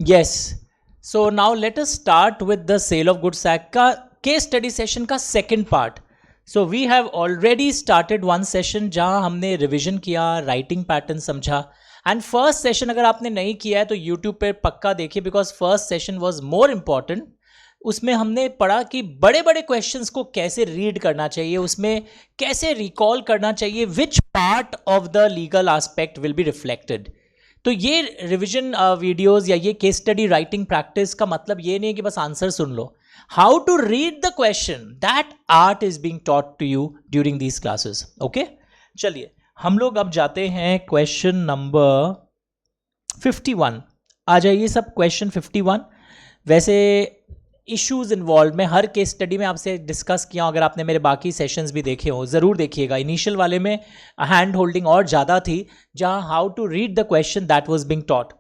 Yes, so now let us start with the sale of goods act का case study session का second part. So we have already started one session जहां हमने revision किया, writing pattern समझा. And first session अगर आपने नहीं किया है तो यूट्यूब पे पक्का देखिए, because first session was more important. उसमें हमने पढ़ा कि बड़े बड़े क्वेश्चंस को कैसे रीड करना चाहिए, उसमें कैसे रिकॉल करना चाहिए, which part of the legal aspect will be reflected. तो ये रिविजन वीडियोस या ये केस स्टडी राइटिंग प्रैक्टिस का मतलब ये नहीं है कि बस आंसर सुन लो. How to read the question, that art is being taught to you during these classes. Okay, चलिए हम लोग अब जाते हैं क्वेश्चन नंबर 51. आ जाइए सब, क्वेश्चन 51. वैसे इश्यूज इन्वॉल्व मैं हर केस स्टडी में आपसे डिस्कस किया हूं. अगर आपने मेरे बाकी सेशंस भी देखे हो ज़रूर देखिएगा. इनिशियल वाले में हैंड होल्डिंग और ज़्यादा थी, जहां how to read the question that was being taught.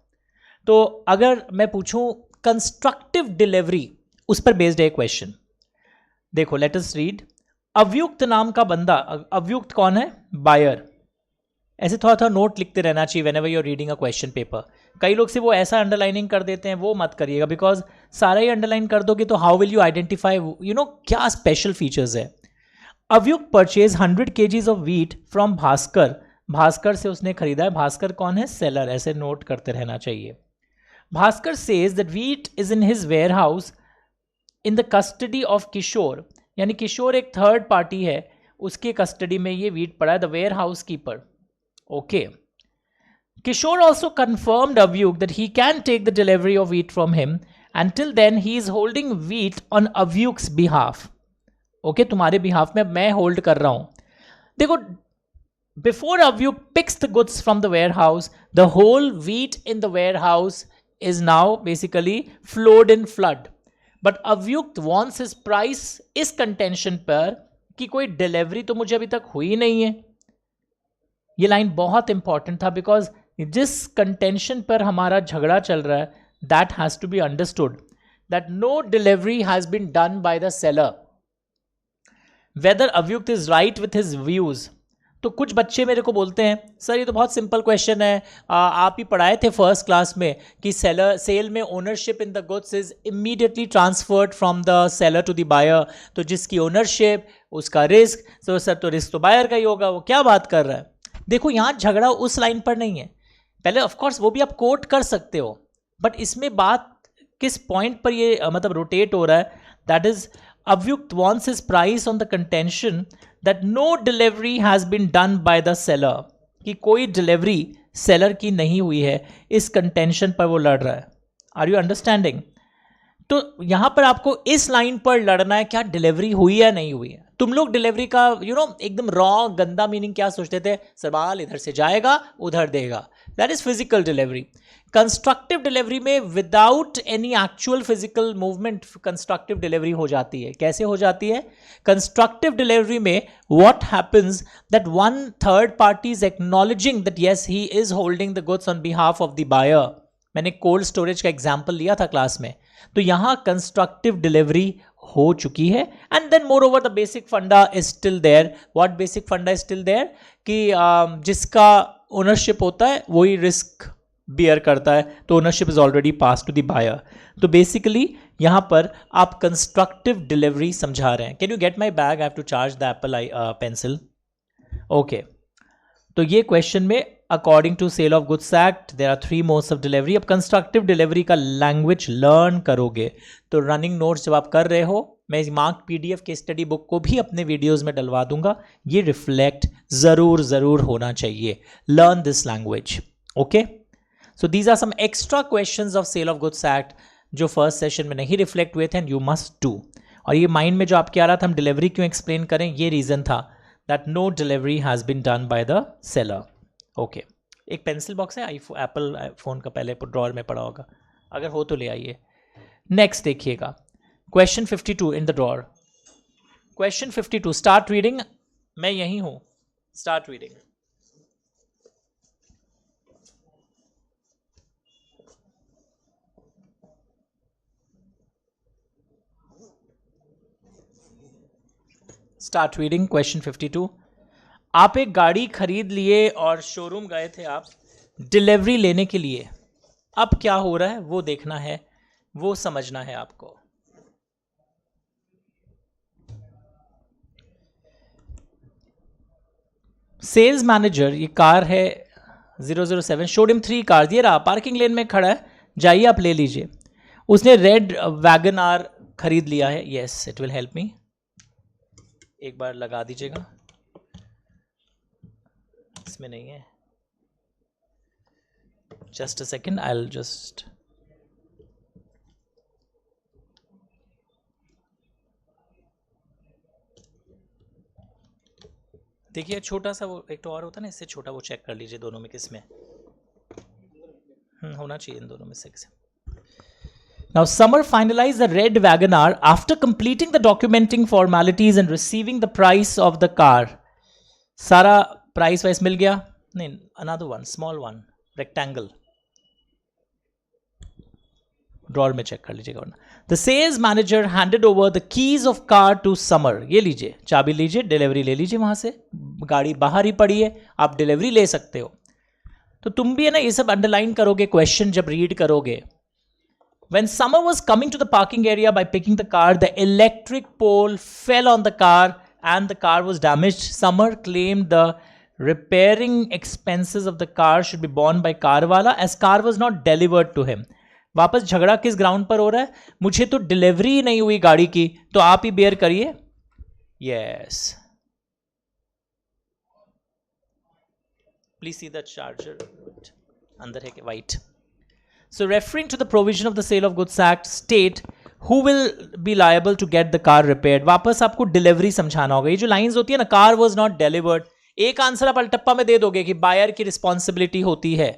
तो अगर मैं पूछूं कंस्ट्रक्टिव डिलीवरी, उस पर बेस्ड है क्वेश्चन. देखो, लेट अस रीड. अवयुक्त नाम का बंदा, अवयुक्त कौन है? बायर. ऐसे थोड़ा थोड़ा नोट लिखते रहना चाहिए whenever you are reading a question paper. कई लोग से वो ऐसा अंडरलाइनिंग कर देते हैं, वो मत करिएगा, बिकॉज सारा ही अंडरलाइन कर दोगे तो हाउ विल यू आइडेंटिफाई क्या स्पेशल फीचर्स है. Avyukt purchase 100 kgs of wheat from Bhaskar. Bhaskar से उसने खरीदा है. भास्कर कौन है? सेलर. ऐसे नोट करते रहना चाहिए. Bhaskar says that wheat is in his warehouse in the custody of Kishore. यानी किशोर एक थर्ड पार्टी है, उसके कस्टडी में ये व्हीट पड़ा है. The warehouse keeper. Okay. Kishore also confirmed Avyuk that he can take the delivery of wheat from him. Until then, he is holding wheat on Avyuk's behalf. Okay, तुम्हारे behalf में मैं hold कर रहा हूं. देखो, before Avyuk picks the goods from the warehouse, the whole wheat in the warehouse is now basically flowed in flood. But Avyuk wants his price इस contention पर कि कोई delivery तो मुझे अभी तक हुई नहीं है. ये लाइन बहुत इंपॉर्टेंट था, बिकॉज जिस कंटेंशन पर हमारा झगड़ा चल रहा है, that has to be understood that no delivery has been done by the seller. Whether Avyukt is right with his views. तो कुछ बच्चे मेरे को बोलते हैं, सर ये तो बहुत सिंपल क्वेश्चन है, आप ही पढ़ाए थे फर्स्ट क्लास में कि सेल में ownership in the goods is immediately transferred from the seller to the buyer. तो जिसकी ओनरशिप उसका रिस्क, तो सर तो रिस्क तो बायर का ही होगा. वो क्या बात कर रहा है? देखो, यहां झगड़ा उस लाइन पर नहीं है. पहले ऑफ कोर्स वो भी आप कोट कर सकते हो, बट इसमें बात किस पॉइंट पर ये मतलब रोटेट हो रहा है? That is Avyukt wants his price on the contention that no delivery has been done by the seller. कि कोई डिलीवरी सेलर की नहीं हुई है, इस कंटेंशन पर वो लड़ रहा है. Are you understanding? तो यहां पर आपको इस लाइन पर लड़ना है, क्या डिलीवरी हुई है नहीं हुई है. तुम लोग डिलीवरी का एकदम रॉ गंदा मीनिंग क्या सोचते थे? सवाल इधर से जाएगा उधर देगा. That is physical delivery. Constructive delivery में without any actual physical movement constructive delivery हो जाती है. कैसे हो जाती है? कंस्ट्रक्टिव डिलीवरी में what happens that one third party is acknowledging that yes he is holding the goods on behalf of the buyer. मैंने कोल्ड स्टोरेज का एग्जाम्पल लिया था क्लास में. तो यहां कंस्ट्रक्टिव डिलीवरी हो चुकी है. And then more over the basic funda is still there. What basic funda is still there? कि जिसका ओनरशिप होता है वही रिस्क बियर करता है. तो ownership is already pass to the buyer. तो बेसिकली यहां पर आप कंस्ट्रक्टिव डिलीवरी समझा रहे हैं. Can you get my bag? I have to charge the Apple pencil. Okay, तो ये क्वेश्चन में according to sale of goods act there are 3 modes of delivery. अब कंस्ट्रक्टिव डिलीवरी का लैंग्वेज लर्न करोगे तो रनिंग नोट्स जब आप कर रहे हो, मैं मार्क पीडीएफ के स्टडी बुक को भी अपने वीडियोस में डलवा दूंगा. ये रिफ्लेक्ट जरूर होना चाहिए. Learn this language. Okay, so these are some extra questions of sale of goods act जो फर्स्ट सेशन में नहीं रिफ्लेक्ट हुए थे, एंड यू मस्ट डू. और ये माइंड में जो आपके आ रहा था हम डिलीवरी क्यों एक्सप्लेन करें, ये रीजन था that no delivery has been done by the seller. Okay, एक पेंसिल बॉक्स है एप्पल फोन का, पहले ड्रॉअर में पड़ा होगा, अगर हो तो ले आइए. नेक्स्ट देखिएगा, question 52 in the drawer. Question 52, start reading. मैं यही हूं, start reading. Start reading. Question 52. आप एक गाड़ी खरीद लिए और शोरूम गए थे आप डिलीवरी लेने के लिए. अब क्या हो रहा है वो देखना है, वो समझना है आपको। सेल्स मैनेजर, ये कार है 007, शोड हिम 3 कार्स, ये रहा पार्किंग लेन में खड़ा है, जाइए आप ले लीजिए। उसने रेड वैगन आर खरीद लिया है। Yes, it will help me, एक बार लगा दीजिएगा, इसमें नहीं है, just a second, I will just, देखिए छोटा सा वो एक तो और होता है ना, इससे छोटा, वो चेक कर लीजिए दोनों में किस में होना चाहिए, इन दोनों में से किस। Now, Summer finalized the red Wagoner after completing the documenting formalities and receiving the price of the car. सारा प्राइस वाइस मिल गया? नहीं, another one, small one, rectangle. Drawer में चेक कर लीजिएगा वरना। The sales manager handed over the keys of car to Summer. ये लीजिए, चाबी लीजिए, डिलीवरी ले लीजिए वहां से, गाड़ी बाहर ही पड़ी है, आप डिलीवरी ले सकते हो। तो तुम भी है ना ये सब अंडरलाइन करोगे क्वेश्चन जब रीड करोगे। When Summer was coming to the parking area by picking the car, the electric pole fell on the car and the car was damaged. Summer claimed the repairing expenses of the car should be borne by car wala as car was not delivered to him. वापस झगड़ा किस ground पर हो रहा है? मुझे तो delivery नहीं हुई गाड़ी की, तो आप ही बेयर करिए। Yes, please see the charger, अंदर है कि white. So referring to the provision of the Sale of Goods Act, state who will be liable to get the car repaired. वापस आपको डिलीवरी समझाना होगा। ये जो लाइंस होती है ना, कार वॉज नॉट डिलीवर्ड, एक आंसर आप अलटप्पा में दे दोगे कि बायर की रिस्पॉन्सिबिलिटी होती है,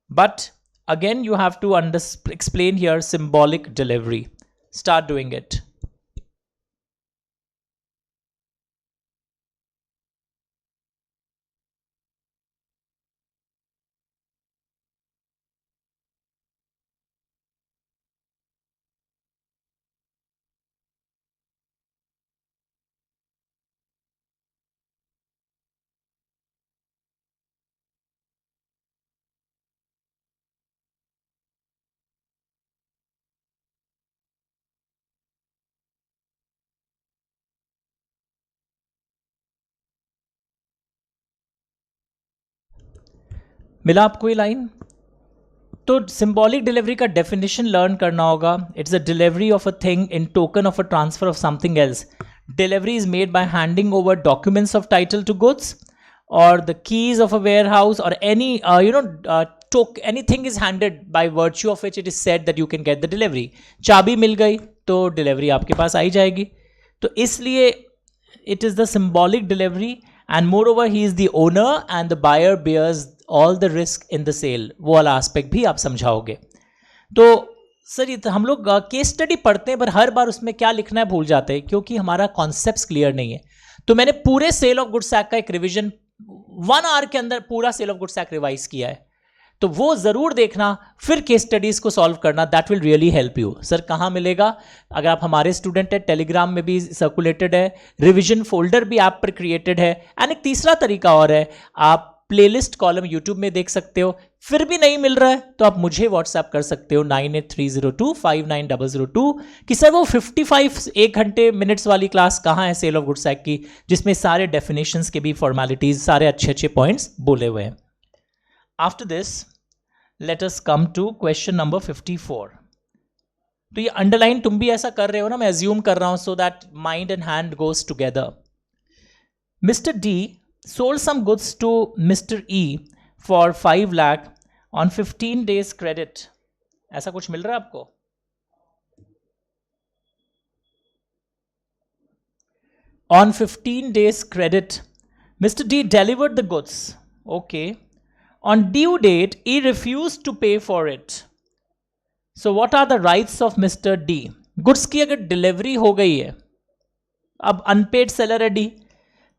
but again you have to explain here symbolic delivery. Start doing it. मिला आपको ये लाइन? तो सिंबॉलिक डिलीवरी का डेफिनेशन लर्न करना होगा। It's a delivery of a thing in token of a transfer of something else. Delivery is made by handing over documents of title to goods और the keys of a warehouse और any anything is handed by virtue of which it is said that you can get the delivery. चाबी मिल गई तो delivery आपके पास आई जाएगी। तो इसलिए it is the symbolic delivery and moreover he is the owner and the buyer bears all the risk in the sale. वो वाला aspect भी आप समझाओगे। तो सर ये तो हम लोग केस स्टडी पढ़ते हैं पर हर बार उसमें क्या लिखना है भूल जाते हैं क्योंकि हमारा कॉन्सेप्ट्स क्लियर नहीं है। तो मैंने पूरे सेल ऑफ गुड्स एक्ट का एक रिवीजन 1 आवर के अंदर पूरा sale of goods act revise किया है, तो वो जरूर देखना, फिर केस स्टडीज को सॉल्व करना, that will really help you. Sir कहाँ मिलेगा? अगर आप हमारे स्टूडेंट है, टेलीग्राम में भी सर्कुलेटेड है, रिवीजन फोल्डर भी ऐप पर क्रिएटेड है, एंड एक तीसरा तरीका और है, आप प्लेलिस्ट कॉलम यूट्यूब में देख सकते हो। फिर भी नहीं मिल रहा है तो आप मुझे व्हाट्सएप कर सकते हो 9830259002 कि सर वो 55 1 घंटे मिनट्स वाली क्लास कहाँ है सेल ऑफ गुड्स एक्ट की, जिसमें सारे डेफिनेशंस के भी फॉर्मेलिटीज, सारे अच्छे अच्छे पॉइंट्स बोले हुए हैं। After this let us come to question number 54। तो ये अंडरलाइन तुम भी ऐसा कर रहे हो ना, मैं एज्यूम कर रहा हूं, so that mind and hand goes together. Mister D sold some goods to Mr. E for 5 lakh on 15 days credit. ऐसा कुछ मिल रहा है आपको? On 15 days credit, Mr. D delivered the goods. Okay. On due date, he refused to pay for it. So what are the rights of Mr. D? Goods की अगर delivery हो गई है, अब अनपेड सेलर है डी,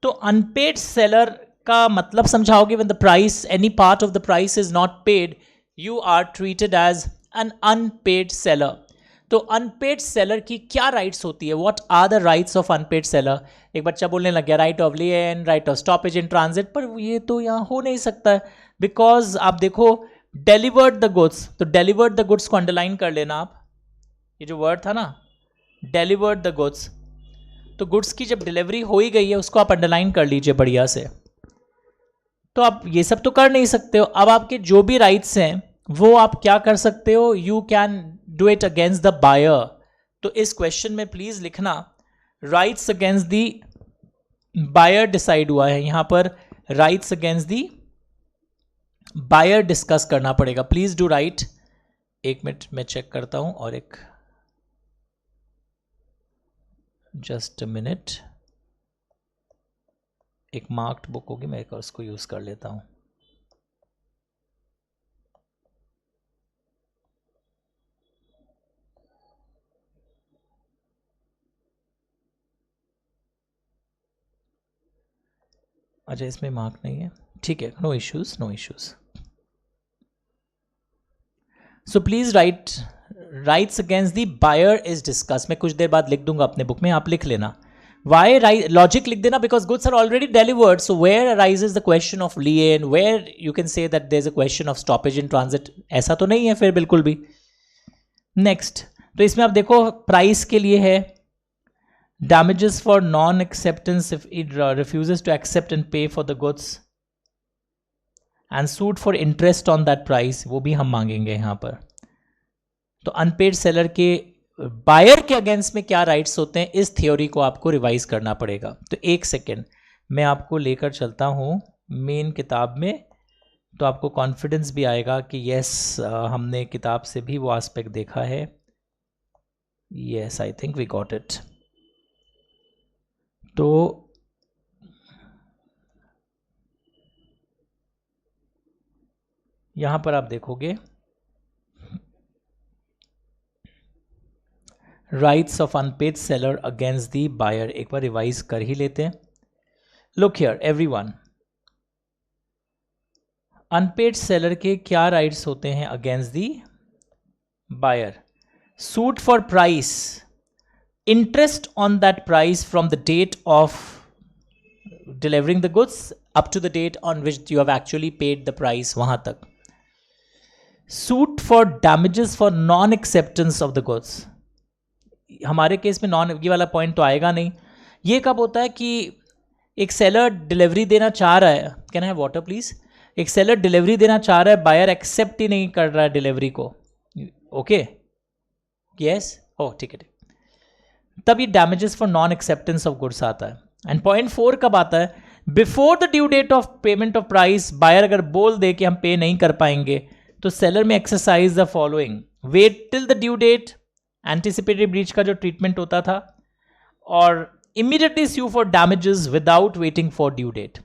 तो unpaid seller का मतलब समझाओगे, when the price, any part of the price is not paid, you are treated as an unpaid seller. तो अनपेड सेलर की क्या राइट्स होती है? What are the rights of unpaid seller? एक बच्चा बोलने लग गया right of lien, right of stoppage in transit, पर ये तो यहाँ हो नहीं सकता है, बिकॉज आप देखो डिलीवर्ड द गुड्स, तो डिलीवर्ड द गुड्स को अंडरलाइन कर लेना आप, ये जो वर्ड था ना डिलीवर्ड द गुड्स, तो गुड्स की जब डिलीवरी हो ही गई है उसको आप अंडरलाइन कर लीजिए बढ़िया से। तो आप ये सब तो कर नहीं सकते हो, अब आपके जो भी राइट्स हैं वो आप क्या कर सकते हो, you can do it against the buyer. तो इस क्वेश्चन में प्लीज लिखना rights against the buyer decide हुआ है, यहां पर rights against the buyer discuss करना पड़ेगा। Please do write. एक मिनट मैं चेक करता हूं, और एक जस्ट अ मिनट, एक मार्क्ड बुक होगी, मैं एक उसको यूज कर लेता हूं। अच्छा इसमें मार्क नहीं है, ठीक है, no issues no issues. So please write rights against the buyer is discuss, मैं कुछ देर बाद लिख दूंगा अपने बुक में, आप लिख लेना। वाई राइट लॉजिक लिख देना, because goods are already delivered, so where arises the question of lien, where you can say that there is a question of stoppage in transit, ऐसा तो नहीं है फिर बिल्कुल भी। नेक्स्ट, तो इसमें आप देखो प्राइस के लिए है damages for non-acceptance if it refuses to accept and pay for the goods, and suit for interest on that price, वो भी हम मांगेंगे यहां पर। तो अनपेड सेलर के बायर के अगेंस्ट में क्या राइट्स होते हैं, इस थ्योरी को आपको रिवाइज करना पड़ेगा। तो एक सेकेंड मैं आपको लेकर चलता हूं मेन किताब में, तो आपको कॉन्फिडेंस भी आएगा कि यस हमने किताब से भी वो एस्पेक्ट देखा है। Yes I think we got it. तो यहां पर आप देखोगे rights of unpaid seller against the buyer, एक बार रिवाइज कर ही लेते हैं। Look here everyone, unpaid seller के क्या राइट्स होते हैं against the buyer? Suit for price, interest on that price from the date of delivering the goods up to the date on which you have actually paid the price, वहां तक। suit for damages for non acceptance of the goods, हमारे case में non ये वाला point तो आएगा नहीं। ये कब होता है कि एक सेलर डिलीवरी देना चाह रहा है, can I have water please, एक सेलर डिलीवरी देना चाह रहा है, बायर एक्सेप्ट ही नहीं कर रहा है डिलीवरी को, ओके यस ओ ठीक है, तब ये damages for non acceptance of goods आता है। एंड पॉइंट 4 कब आता है? Before the due date of payment of price, buyer अगर बोल दे कि हम पे नहीं कर पाएंगे, तो seller may exercise the following, wait till the due date, anticipated breach का जो ट्रीटमेंट होता था, और immediately sue for damages without waiting for due date.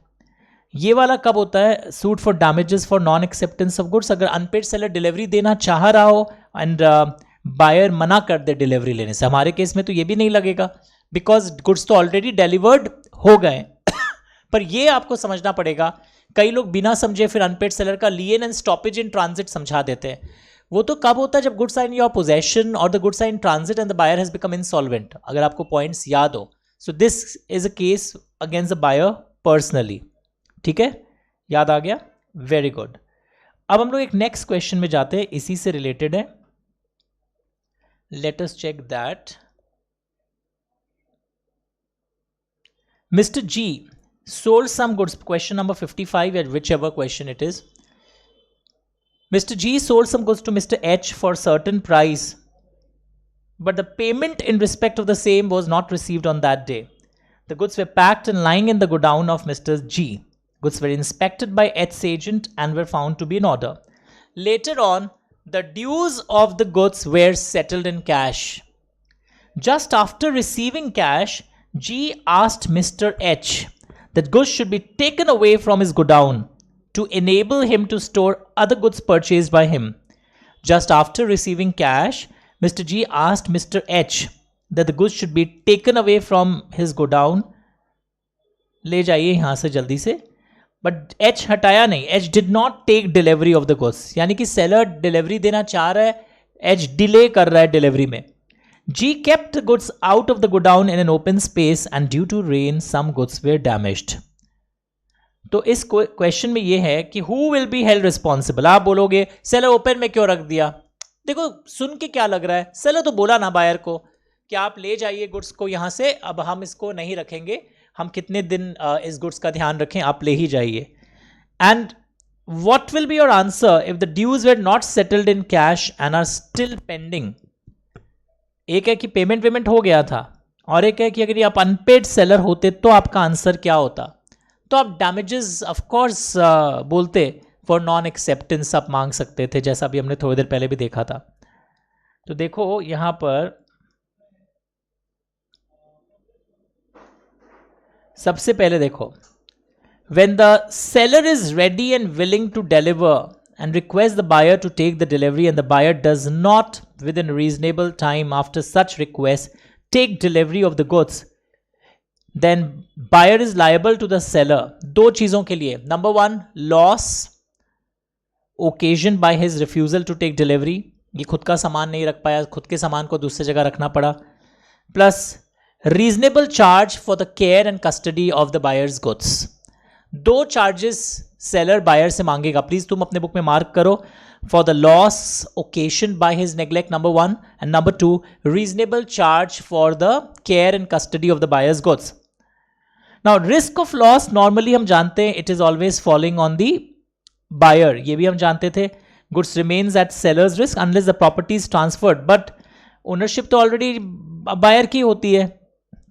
ये वाला कब होता है? Suit for damages for non acceptance of goods, अगर अनपेड सेलर डिलीवरी देना चाह रहा हो एंड बायर मना कर दे डिलीवरी लेने से। हमारे केस में तो ये भी नहीं लगेगा बिकॉज गुड्स तो ऑलरेडी डिलीवर्ड हो गए पर ये आपको समझना पड़ेगा, कई लोग बिना समझे फिर अनपेड सेलर का lien and stoppage in transit समझा देते हैं। वो तो कब होता है? जब goods are in your possession और the goods are in transit and the buyer has become insolvent, अगर आपको पॉइंट्स याद हो। So this is a case against the buyer personally, ठीक है, याद आ गया, वेरी गुड। अब हम लोग एक नेक्स्ट क्वेश्चन में जाते हैं, इसी से रिलेटेड है। Let us check that. Mr. G sold some goods, question number 55 or whichever question it is. Mr. G sold some goods to Mr. H for certain price, but the payment in respect of the same was not received on that day. The goods were packed and lying in the godown of Mr. G. Goods were inspected by H's agent and were found to be in order. Later on, the dues of the goods were settled in cash. Just after receiving cash, G asked Mr. H that goods should be taken away from his godown to enable him to store other goods purchased by him. Just after receiving cash, Mr. G asked Mr. H that the goods should be taken away from his godown. ले जाइए यहां से जल्दी से। But H हटाया नहीं, H did not take delivery of the goods, यानी कि सेलर डिलीवरी देना चाह रहा है, एच डिले कर रहा है डिलीवरी में। He kept goods out of the godown in an open space and due to rain some goods were damaged. तो इस क्वेश्चन में ये है कि who will be held responsible. आप बोलोगे सेलर ओपन में क्यों रख दिया, देखो सुन के क्या लग रहा है, सेलर तो बोला ना बायर को कि आप ले जाइए गुड्स को यहाँ से, अब हम इसको नहीं रखेंगे, हम कितने दिन इस गुड्स का ध्यान रखें, आप ले ही जाइए। And what will be your answer if the dues were not settled in cash and are still pending? एक है कि पेमेंट हो गया था, और एक है कि अगर ये आप अनपेड सेलर होते तो आपका आंसर क्या होता। तो आप डैमेजेस ऑफ कोर्स बोलते, फॉर नॉन एक्सेप्टेंस आप मांग सकते थे, जैसा भी हमने थोड़ी देर पहले भी देखा था। तो देखो यहां पर सबसे पहले देखो, when the seller is ready and willing to deliver and request the buyer to take the delivery and the buyer does not within a reasonable time after such request take delivery of the goods, then buyer is liable to the seller दो चीजों के लिए। Number 1, loss occasioned by his refusal to take delivery, ये खुद का सामान नहीं रख पाया, खुद के सामान को दूसरी जगह रखना पड़ा, plus reasonable charge for the care and custody of the buyer's goods. दो चार्जेस सेलर बायर से मांगेगा, प्लीज तुम अपने बुक में मार्क करो, for the loss occasion by his neglect number 1, and number 2 reasonable charge for the care and custody of the buyer's goods. Now risk of loss normally हम जानते हैं it is always following on the buyer, ये भी हम जानते थे, goods remains at seller's risk unless the property is transferred, but ownership तो already buyer की होती है,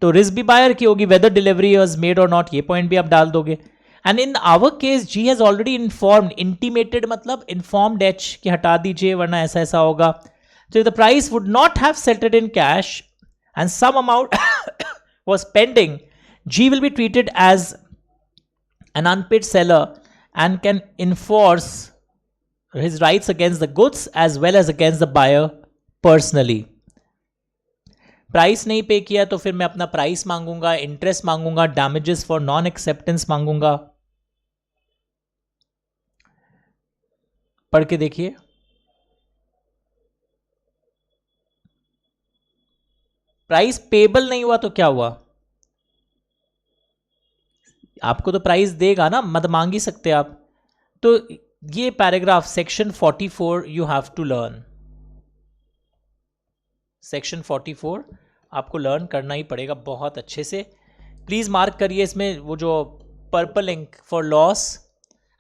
तो रिस्क भी बायर की होगी, वेदर डिलीवरी वाज मेड और नॉट, ये पॉइंट भी आप डाल दोगे। And in our case G has already informed, intimated मतलब इन्फॉर्म्ड एच कि हटा दीजिए वरना ऐसा ऐसा होगा। तो the price would not have settled in cash and some amount was pending, he will be treated as an unpaid seller and can enforce his rights against the goods as well as against the buyer personally. Price नहीं pay किया तो फिर मैं अपना price मांगूंगा, interest मांगूंगा, damages for non acceptance मांगूंगा। पढ़ के देखिए, प्राइस पेबल नहीं हुआ तो क्या हुआ, आपको तो प्राइस देगा ना, मत मांग ही सकते आप। तो ये paragraph section 44 you have to learn, section 44 आपको लर्न करना ही पड़ेगा बहुत अच्छे से। प्लीज मार्क करिए इसमें वो जो purple ink for loss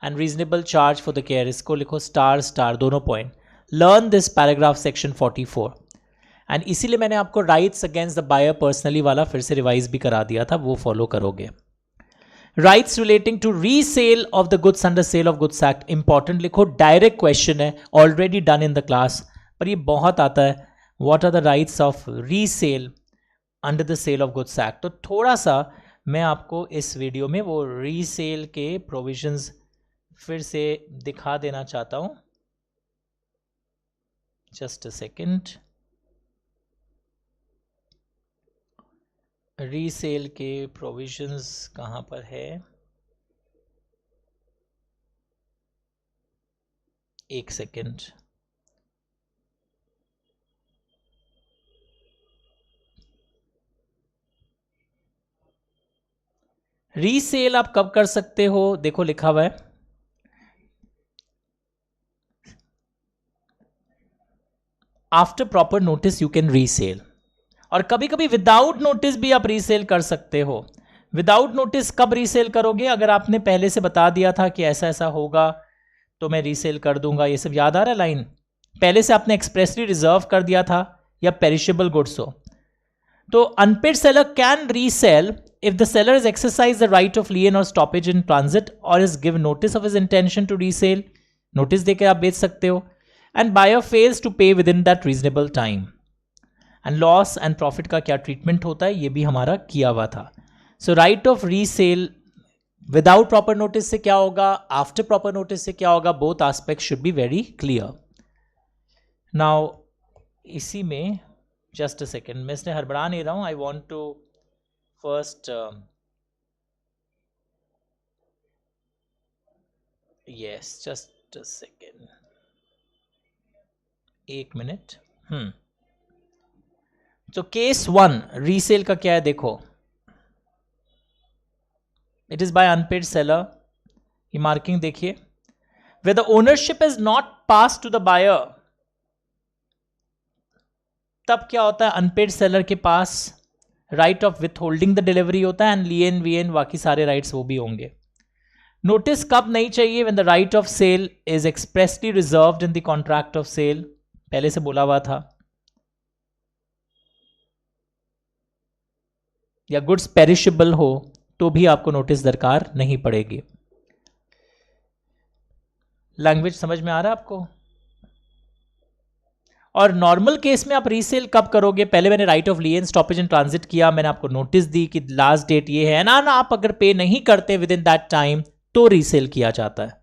and reasonable charge for the care, इसको लिखो स्टार स्टार दोनों point. Learn this paragraph section 44, and इसीलिए मैंने आपको rights against the buyer personally वाला फिर से रिवाइज भी करा दिया था, वो फॉलो करोगे। Rights relating to resale of the goods under sale of goods act, important लिखो, डायरेक्ट क्वेश्चन है, already done in the class, पर ये बहुत आता है। What are the rights of resale under the sale of goods act? तो थोड़ा सा मैं आपको इस वीडियो में वो रीसेल के प्रोविजंस फिर से दिखा देना चाहता हूं, जस्ट अ सेकेंड। रीसेल के प्रोविजंस कहां पर है, एक सेकेंड। रीसेल आप कब कर सकते हो, देखो लिखा हुआ है after proper notice you can resale, और कभी कभी विदाउट नोटिस भी आप रीसेल कर सकते हो। विदाउट नोटिस कब रीसेल करोगे, अगर आपने पहले से बता दिया था कि ऐसा ऐसा होगा तो मैं रीसेल कर दूंगा, ये सब याद आ रहा है लाइन, पहले से आपने एक्सप्रेसली रिजर्व कर दिया था, या पेरिशेबल गुड्स हो तो unpaid seller can resell if the seller has exercised the right of lien or stoppage in transit or has given notice of his intention to resale, notice देके आप बेच सकते हो, and buyer fails to pay within that reasonable time, and loss and profit का क्या treatment होता है ये भी हमारा किया हुआ था। So right of resale without proper notice से क्या होगा, after proper notice से क्या होगा, both aspects should be very clear. Now इसी में just a second, मैं इसने हड़बड़ा नहीं रहा हूँ, I want to first yes, just a second, एक मिनट। तो केस 1 रीसेल का क्या है देखो, it is by unpaid seller, ये मार्किंग देखिए, where the ownership is not passed to the buyer, तब क्या होता है, अनपेड सेलर के पास right of withholding the delivery होता है, एंड लियन वीएन बाकी सारे राइट्स वो भी होंगे. नोटिस कब नहीं चाहिए, when the right of sale is expressly reserved in the contract of sale, पहले से बोला हुआ था, या गुड्स पेरिशेबल हो तो भी आपको नोटिस दरकार नहीं पड़ेगी. लैंग्वेज समझ में आ रहा है आपको? और नॉर्मल केस में आप रीसेल कब करोगे, पहले मैंने right of लियन stoppage in transit किया, मैंने आपको नोटिस दी कि लास्ट डेट ये है ना, आप अगर पे नहीं करते विद इन दैट टाइम तो रीसेल किया जाता है.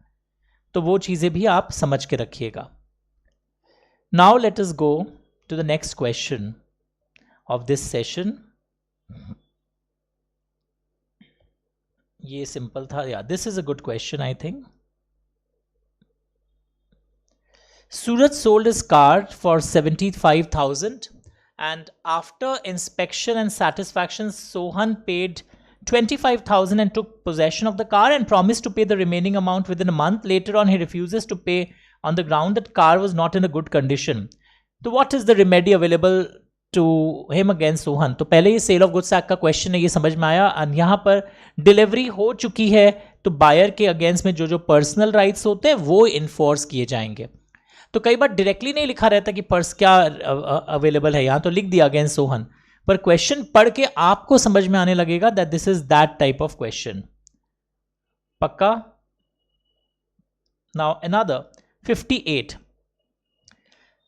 तो वो चीजें भी आप समझ के रखिएगा. Now let us go to the next question of this session. ये सिंपल था, या this is a good question I think. Suraj sold his car for 75,000 and after inspection and satisfaction Sohan paid 25,000 and took possession of the car and promised to pay the remaining amount within a month. Later on he refuses to pay on the ground that car was not in a good condition. So what is the remedy available to him against Sohan? तो पहले ये cell of goods act का question है, ये समझ में आया. और यहाँ पर डिलीवरी हो चुकी है तो बायर के अगेंस्ट में जो पर्सनल राइट्स होते हैं वो इन्फोर्स किए जाएंगे. तो कई बार डायरेक्टली नहीं लिखा रहता कि पर्स क्या अवेलेबल है, यहां तो लिख दिया अगेंस्ट सोहन, पर क्वेश्चन पढ़ के आपको समझ में आने लगेगा that this is that type of question. पक्का? Now another 58.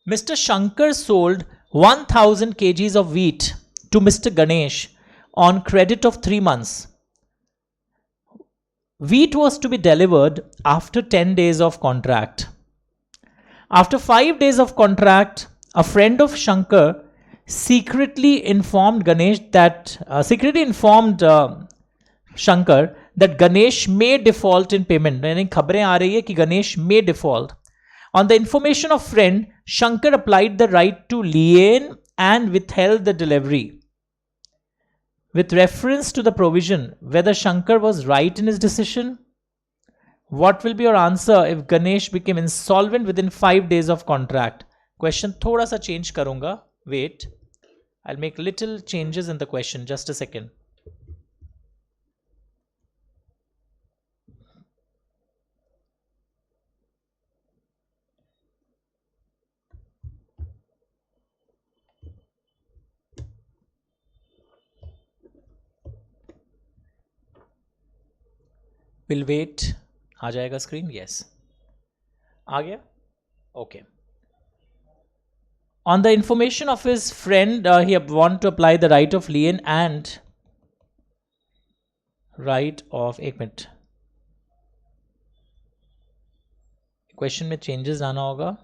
Mr. Shankar sold 1000 kgs of wheat to Mr. Ganesh on credit of 3 months. Wheat was to be delivered after 10 days of contract. After 5 days of contract, a friend of Shankar secretly informed Shankar that Ganesh may default in payment. यानी खबरें आ रही है कि Ganesh may default. On the information of friend, Shankar applied the right to lien and withheld the delivery. With reference to the provision, whether Shankar was right in his decision? What will be your answer if Ganesh became insolvent within 5 days of contract? Question थोड़ा सा change करूंगा. Wait, I'll make little changes in the question. Just a second. We'll wait. आ जाएगा screen? Yes, आ गया. Okay. On the information of his friend he want to apply the right of lien and right of, एक minute, question में changes आना होगा.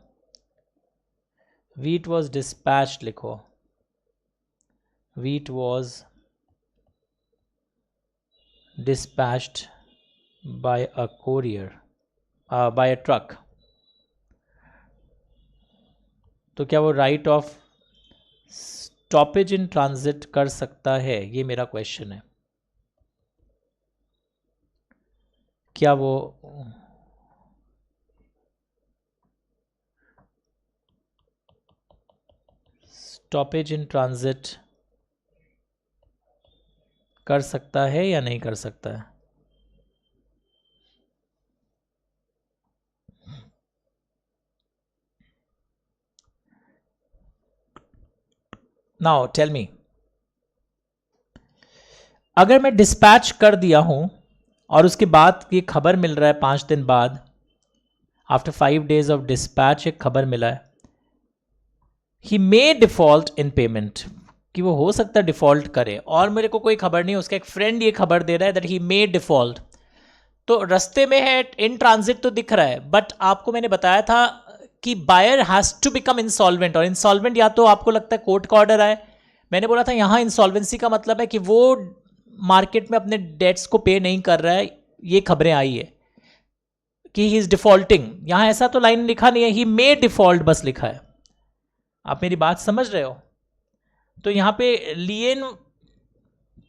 Wheat was dispatched लिखो. Wheat was dispatched by a courier, by a truck. तो क्या वो right of stoppage in transit कर सकता है, ये मेरा क्वेश्चन है. क्या वो स्टॉपेज इन ट्रांजिट कर सकता है या नहीं कर सकता है? नाउ टेल मी, अगर मैं डिस्पैच कर दिया हूं और उसके बाद ये खबर मिल रहा है 5 दिन बाद, आफ्टर 5 days ऑफ डिस्पैच एक खबर मिला है, ही मे डिफॉल्ट इन पेमेंट, कि वो हो सकता है डिफॉल्ट करे, और मेरे को कोई खबर नहीं, उसका एक फ्रेंड ये खबर दे रहा है दैट ही मे डिफॉल्ट. तो रास्ते में है, इन ट्रांजिट तो दिख रहा है, बट आपको मैंने बताया था कि buyer has to become insolvent, और इंसॉल्वेंट या तो आपको लगता है कोर्ट का ऑर्डर आए. मैंने बोला था यहां इंसॉल्वेंसी का मतलब है कि वो मार्केट में अपने डेट्स को पे नहीं कर रहा है, ये खबरें आई है कि ही इज डिफॉल्टिंग. यहां ऐसा तो लाइन लिखा नहीं है, ही मे डिफॉल्ट बस लिखा है. आप मेरी बात समझ रहे हो? तो यहां पे लियन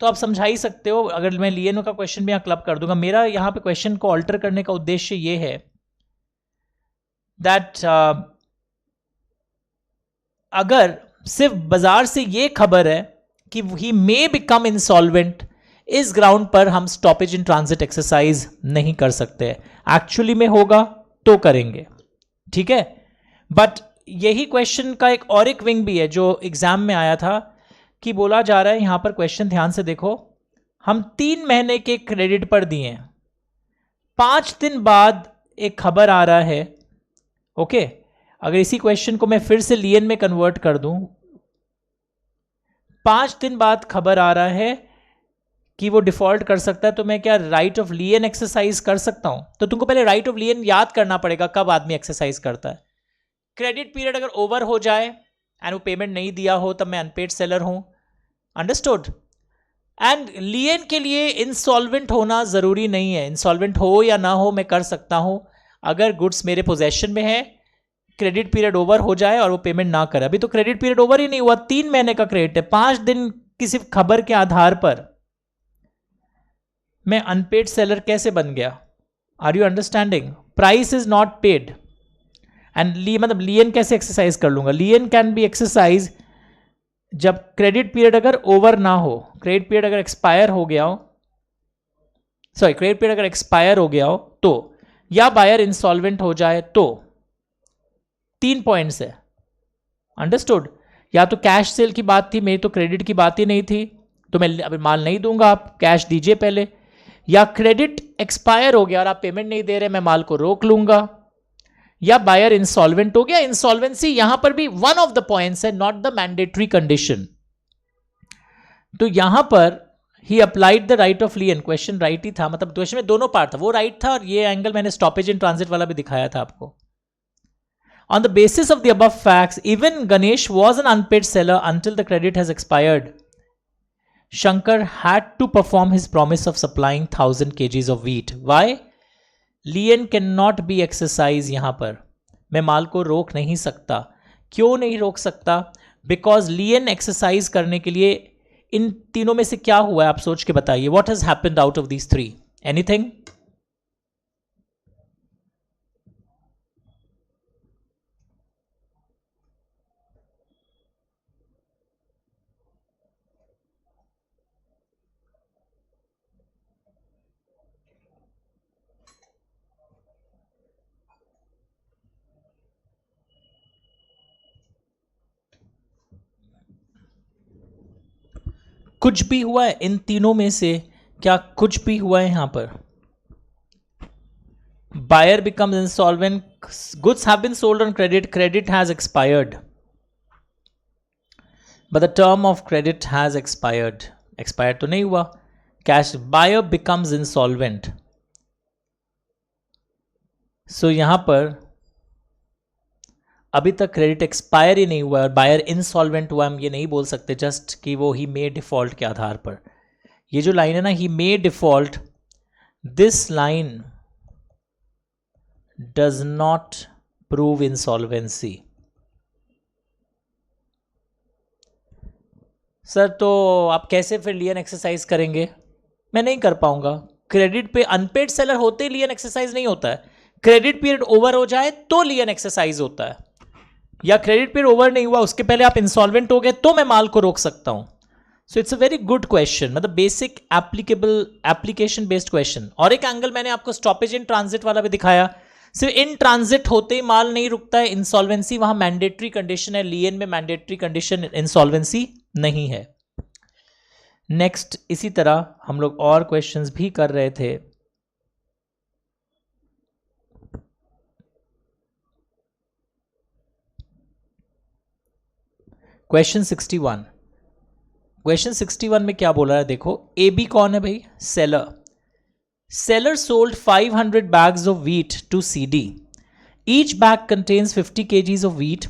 तो आप समझा ही सकते हो। अगर मैं लियन का क्वेश्चन भी यहाँ क्लब कर दूंगा, मेरा यहाँ पे क्वेश्चन को ऑल्टर करने का उद्देश्य ये है दैट अगर सिर्फ बाजार से ये खबर है कि ही मे बिकम इंसॉल्वेंट, इस ग्राउंड पर हम स्टॉपेज इन ट्रांजिट एक्सरसाइज नहीं कर सकते। एक्चुअली में होगा तो करेंगे, ठीक है। बट यही क्वेश्चन का एक विंग भी है जो एग्जाम में आया था, कि बोला जा रहा है यहां पर, क्वेश्चन ध्यान से देखो, हम 3 महीने के क्रेडिट पर दिए, 5 दिन बाद एक खबर आ रहा है, ओके। अगर इसी क्वेश्चन को मैं फिर से लियन में कन्वर्ट कर दूं, 5 दिन बाद खबर आ रहा है कि वो डिफॉल्ट कर सकता है, तो मैं क्या राइट ऑफ लियन एक्सरसाइज कर सकता हूं? तो तुमको पहले राइट ऑफ लियन याद करना पड़ेगा, कब आदमी एक्सरसाइज करता है। क्रेडिट पीरियड अगर ओवर हो जाए एंड वो पेमेंट नहीं दिया हो, तब मैं अनपेड सेलर हूं, अंडरस्टूड। एंड लियन के लिए इंसॉल्वेंट होना जरूरी नहीं है, इंसॉल्वेंट हो या ना हो मैं कर सकता हूं, अगर गुड्स मेरे पोजेशन में है, क्रेडिट पीरियड ओवर हो जाए और वो पेमेंट ना करे। अभी तो क्रेडिट पीरियड ओवर ही नहीं हुआ, 3 महीने का क्रेडिट है, 5 दिन की सिर्फ खबर के आधार पर मैं अनपेड सेलर कैसे बन गया? Are you understanding? Price is not paid and मतलब लियन कैसे एक्सरसाइज कर लूंगा? लियन कैन बी एक्सरसाइज जब क्रेडिट पीरियड अगर ओवर ना हो, क्रेडिट पीरियड अगर एक्सपायर हो गया हो, सॉरी क्रेडिट पीरियड अगर एक्सपायर हो गया हो तो, या बायर इंसॉल्वेंट हो जाए तो। 3 पॉइंट्स है, अंडरस्टूड। या तो कैश सेल की बात थी, मेरी तो क्रेडिट की बात ही नहीं थी, तो मैं अभी माल नहीं दूंगा, आप कैश दीजिए पहले। या क्रेडिट एक्सपायर हो गया और आप पेमेंट नहीं दे रहे, मैं माल को रोक लूंगा। या बायर इंसॉल्वेंट हो गया, इंसॉल्वेंसी यहां पर भी वन ऑफ द पॉइंट्स है, नॉट द मैंडेटरी कंडीशन। तो यहां पर he applied the right of lien, question right ही था, मतलब क्वेश्चन में दोनों पार्ट था, वो राइट था और ये एंगल मैंने स्टॉपेज इन ट्रांजिट वाला भी दिखाया था आपको। On the basis of the above facts, even Ganesh was an unpaid seller until the credit has expired. Shankar had to perform his promise of supplying 1000 kgs of wheat. Why? Lien cannot be exercised यहाँ पर, मैं माल को रोक नहीं सकता। क्यों नहीं रोक सकता? Because lien exercise करने के लिए इन तीनों में से क्या हुआ है, आप सोच के बताइए। What has happened out of these 3? Anything? कुछ भी हुआ है इन तीनों में से? क्या कुछ भी हुआ है यहां पर? Buyer becomes insolvent, goods have been sold on credit, credit has expired, but the term of credit has expired, expired तो नहीं हुआ। Cash, buyer becomes insolvent, so यहां पर अभी तक क्रेडिट एक्सपायर ही नहीं हुआ और बायर इंसॉल्वेंट हुआ, हम ये नहीं बोल सकते जस्ट कि वो ही मे डिफॉल्ट के आधार पर। ये जो लाइन है ना, he may default, this line does not prove insolvency. Sir तो आप कैसे फिर लियन एक्सरसाइज करेंगे? मैं नहीं कर पाऊंगा। क्रेडिट पे अनपेड सेलर होते ही लियन एक्सरसाइज नहीं होता है, क्रेडिट पीरियड ओवर हो जाए तो लियन एक्सरसाइज होता है, या क्रेडिट पीरियड ओवर नहीं हुआ उसके पहले आप इंसॉल्वेंट हो गए तो मैं माल को रोक सकता हूं। So it's a very good question, मतलब basic applicable application based question. और एक एंगल मैंने आपको स्टॉपेज इन ट्रांजिट वाला भी दिखाया, सिर्फ इन ट्रांजिट होते ही माल नहीं रुकता है, इंसॉल्वेंसी वहां मैंडेटरी कंडीशन है, लियन में मैंडेटरी कंडीशन इंसॉल्वेंसी नहीं है। नेक्स्ट इसी तरह हम लोग और क्वेश्चंस भी कर रहे थे। क्वेश्चन 61, क्वेश्चन 61 में क्या बोला है देखो। ए बी कौन है भाई? Seller. Seller sold 500 bags of wheat to CD. Each bag contains 50 kgs of wheat.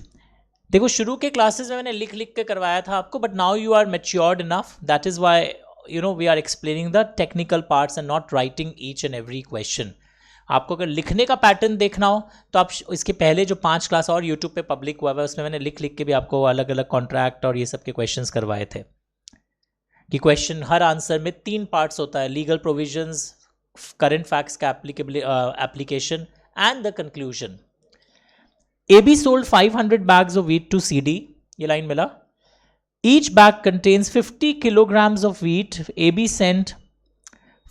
देखो शुरू के क्लासेस में मैंने लिख लिख के करवाया था आपको, but now you are matured enough, that is why you know we are explaining the technical parts and not writing each and every question. आपको अगर लिखने का पैटर्न देखना हो तो आप इसके पहले जो 5 क्लास और यूट्यूब पे पब्लिक हुआ है उसमें मैंने लिख लिख के भी आपको अलग अलग कॉन्ट्रैक्ट और ये सब के क्वेश्चंस करवाए थे। कि क्वेश्चन हर आंसर में 3 पार्ट्स होता है, लीगल प्रोविजंस, करंट फैक्ट्स का application and the conclusion. AB sold 500 bags of wheat to CD. ये लाइन मिला. Each bag contains 50 kilograms of wheat. AB sent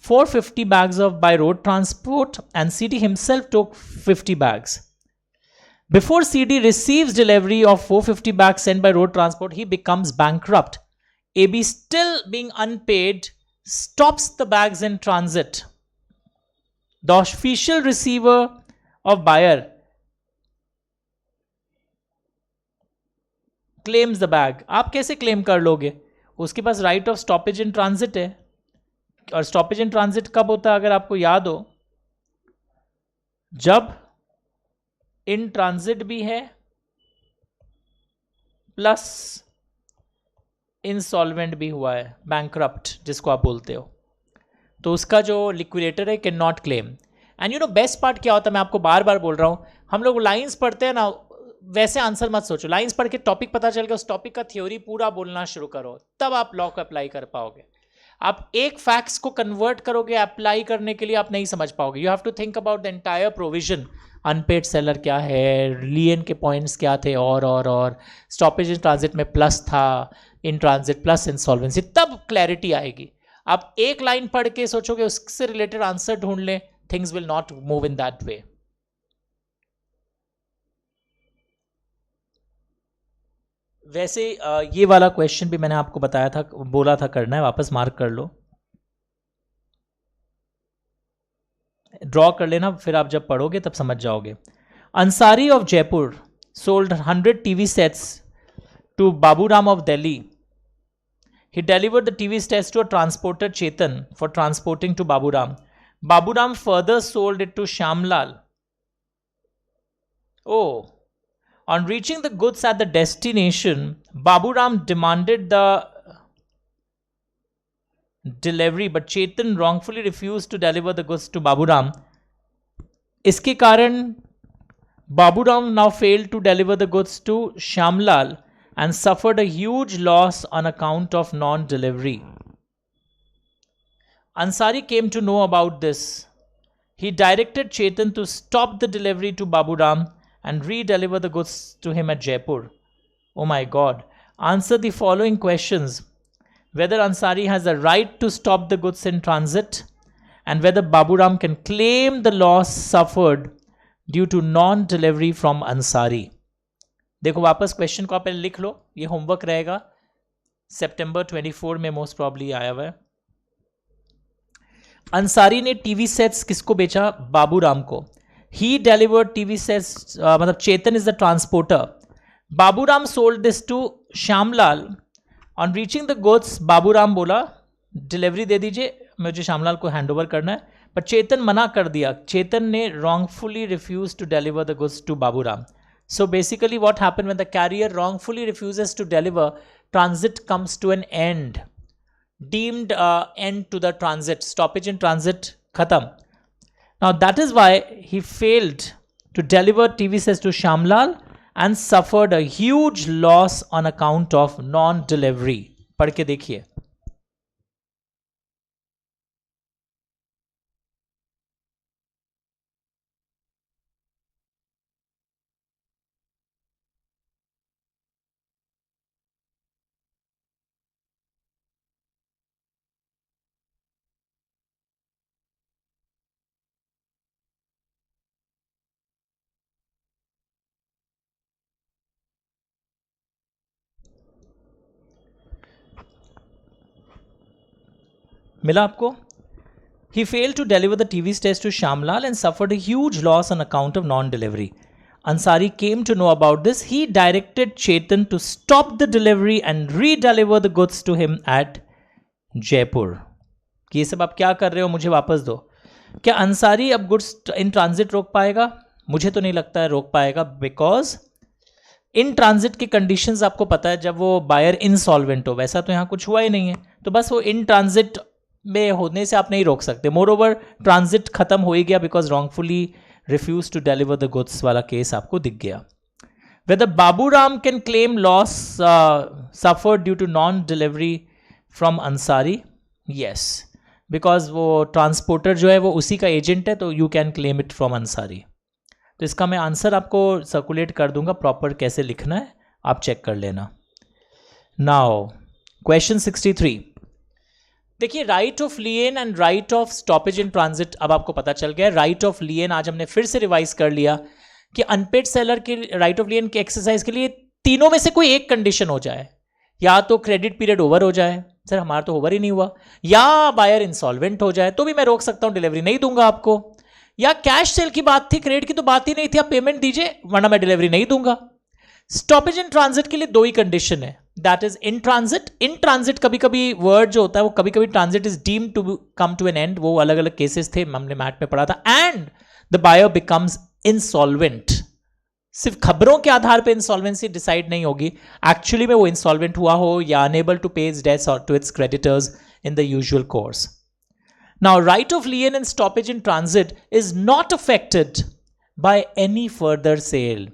450 bags of by road transport and CD himself took 50 bags. Before CD receives delivery of 450 bags sent by road transport, he becomes bankrupt. AB, still being unpaid, stops the bags in transit. The official receiver of buyer claims the bag. आप कैसे claim कर लोगे? उसके पास right of stoppage in transit है. और stoppage in transit कब होता है? अगर आपको याद हो, जब इन ट्रांजिट भी है प्लस इंसॉल्वेंट भी हुआ है, बैंकरप्ट जिसको आप बोलते हो, तो उसका जो लिक्विडेटर है can not claim. And you know best part क्या होता है, मैं आपको बार बार बोल रहा हूं, हम लोग लाइंस पढ़ते हैं ना, वैसे आंसर मत सोचो. लाइंस पढ़ के टॉपिक पता चल गया, उस टॉपिक का थ्योरी पूरा बोलना शुरू करो, तब आप लॉ को अप्लाई कर पाओगे. आप एक फैक्ट्स को कन्वर्ट करोगे अप्लाई करने के लिए, आप नहीं समझ पाओगे. You have to think about the entire provision. Unpaid seller क्या है, लियन के पॉइंट्स क्या थे, और स्टॉपेज इन ट्रांजिट में प्लस था, इन ट्रांजिट प्लस इंसॉल्वेंसी, तब क्लैरिटी आएगी. आप एक लाइन पढ़ के सोचोगे उससे रिलेटेड आंसर ढूंढ लें, things will not move in that way. वैसे ये वाला क्वेश्चन भी मैंने आपको बताया था, बोला था करना है, वापस मार्क कर लो, ड्रॉ कर लेना, फिर आप जब पढ़ोगे तब समझ जाओगे. Ansari of Jaipur sold 100 TV sets to Baburam of Delhi. He delivered the TV sets to a transporter Chetan for transporting to Baburam. Baburam further sold it to Shyamlal. Oh. On reaching the goods at the destination, Baburam demanded the delivery, but Chetan wrongfully refused to deliver the goods to Baburam. इसके कारण Baburam now failed to deliver the goods to Shyamlal and suffered a huge loss on account of non-delivery. Ansari came to know about this. He directed Chetan to stop the delivery to Baburam and re-deliver the goods to him at Jaipur. Oh my God. Answer the following questions. Whether Ansari has a right to stop the goods in transit, and whether Baburam can claim the loss suffered due to non-delivery from Ansari. देखो वापस question को आप पहले लिख लो, ये homework रहेगा, सितंबर 24 में most probably आया हुआ है. अंसारी ने टीवी सेट्स किसको बेचा? बाबूराम को. ही डिलीवर्ड टीवी सेट्स, मतलब Chetan is the transporter. Baburam sold this to Shyamlal. On reaching the goods Baburam बोला डिलीवरी दे दीजिए, मुझे श्यामलाल को हैंड ओवर करना है, पर चेतन मना कर दिया. चेतन ने wrongfully refused to deliver the goods to Baburam. So basically what happened, when the carrier wrongfully refuses to deliver, transit comes to an end, deemed end to the transit, stoppage in transit khatam. Now that is why he failed to deliver TV sets to Shyamlal and suffered a huge loss on account of non-delivery. पढ़ के देखिए. मिला आपको? He failed to deliver the TV sets to Shyamlal and suffered a huge loss on account of non-delivery. Ansari came to know about this. He directed Chetan to stop the delivery and re-deliver the goods to him at Jaipur. कि ये सब आप क्या कर रहे हो, मुझे वापस दो. क्या अंसारी अब गुड्स इन ट्रांजिट रोक पाएगा? मुझे तो नहीं लगता है रोक पाएगा, बिकॉज इन ट्रांजिट की कंडीशंस आपको पता है, जब वो बायर इनसॉल्वेंट हो. वैसा तो यहाँ कुछ हुआ ही नहीं है, तो बस वो इन ट्रांजिट में होने से आप नहीं रोक सकते. मोर ओवर ट्रांजिट खत्म हो ही गया because wrongfully refuse to deliver the goods वाला केस आपको दिख गया. Whether Baburam can claim loss suffered due to non delivery from Ansari, yes, because वो ट्रांसपोर्टर जो है वो उसी का एजेंट है, तो you can claim it from Ansari. तो इसका मैं आंसर आपको सर्कुलेट कर दूंगा, प्रॉपर कैसे लिखना है आप चेक कर लेना। नाउ क्वेश्चन 63, देखिए right of lien and right of stoppage in transit अब आपको पता चल गया। राइट ऑफ लिएन आज हमने फिर से रिवाइज कर लिया कि अनपेड सेलर के राइट ऑफ लिएन के एक्सरसाइज के लिए तीनों में से कोई एक कंडीशन हो जाए, या तो क्रेडिट पीरियड ओवर हो जाए, सर हमारा तो ओवर ही नहीं हुआ, या बायर इंसॉल्वेंट हो जाए तो भी मैं रोक सकता हूं, डिलीवरी नहीं दूंगा आपको, या कैश सेल की बात थी, क्रेडिट की तो बात ही नहीं थी, आप पेमेंट दीजिए वरना मैं डिलीवरी नहीं दूंगा। स्टॉपेज इन ट्रांजिट के लिए दो ही कंडीशन है, that is in transit. In transit कभी कभी वर्ड जो होता है वो कभी कभी transit is deemed to come to an end, वो अलग अलग केसेस थे, हमने मैट में पढ़ा था। And the buyer becomes insolvent, सिर्फ खबरों के आधार पे इंसॉल्वेंसी डिसाइड नहीं होगी, एक्चुअली में वो इंसॉल्वेंट हुआ हो या unable to pay its debts और to its creditors in the usual course. Now right of lien and stoppage in transit is not affected by any further sale.